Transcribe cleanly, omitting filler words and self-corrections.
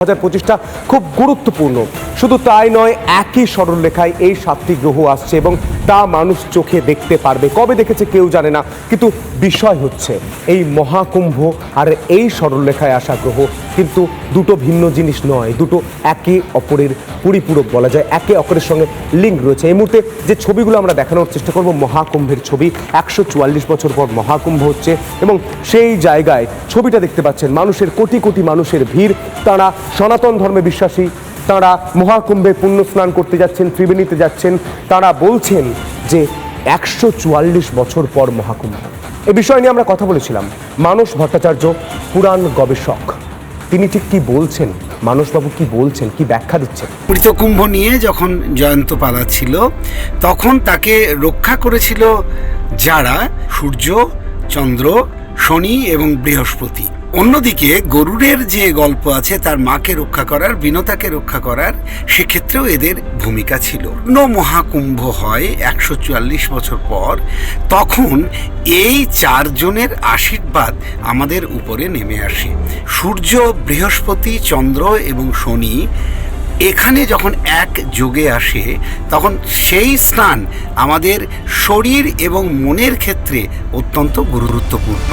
2025টা খুব গুরুত্বপূর্ণ। শুধু তাই নয়, একই সরলরেখায় এই 7টি গ্রহ আসছে এবং তা মানুষ চোখে দেখতে পারবে। কবে দেখেছে কেউ জানে না, কিন্তু বিষয় হচ্ছে এই মহাকুম্ভ আর এই সরলরেখায় আসা গ্রহ কিন্তু দুটো ভিন্ন জিনিস নয়, দুটো একে অপরের পরিপূরক বলা যায়, একে অপরের সঙ্গে লিঙ্ক রয়েছে। এই মুহূর্তে যে ছবিগুলো আমরা দেখানোর চেষ্টা করব মহাকুম্ভের ছবি। 144 বছর পর মহাকুম্ভ হচ্ছে এবং সেই জায়গায় ছবিটা দেখতে পাচ্ছেন, মানুষের কোটি কোটি মানুষের ভিড়। তারা সনাতন ধর্মে বিশ্বাসী, তারা মহাকুম্ভে পুণ্য স্নান করতে যাচ্ছেন, ত্রিবেণীতে যাচ্ছেন। তারা বলছেন যে 144 বছর পর মহাকুম্ভ। এ বিষয় নিয়ে আমরা কথা বলেছিলাম মানস ভট্টাচার্য, পুরাণ গবেষক। তিনি ঠিক কি বলছেন, মানসবাবু কি বলছেন, কি ব্যাখ্যা দিচ্ছেন? মৃতকুম্ভ নিয়ে যখন জয়ন্ত পালাচ্ছিল তখন তাকে রক্ষা করেছিল যারা সূর্য, চন্দ্র, শনি এবং বৃহস্পতি। অন্যদিকে গরুড়ের যে গল্প আছে তার মাকে রক্ষা করার, বিনতাকে রক্ষা করার, সেক্ষেত্রেও এদের ভূমিকা ছিল। মহাকুম্ভ হয় 144 বছর পর, তখন এই চারজনের আশীর্বাদ আমাদের উপরে নেমে আসে। সূর্য, বৃহস্পতি, চন্দ্র এবং শনি এখানে যখন এক যোগে আসে তখন সেই স্থান আমাদের শরীর এবং মনের ক্ষেত্রে অত্যন্ত গুরুত্বপূর্ণ।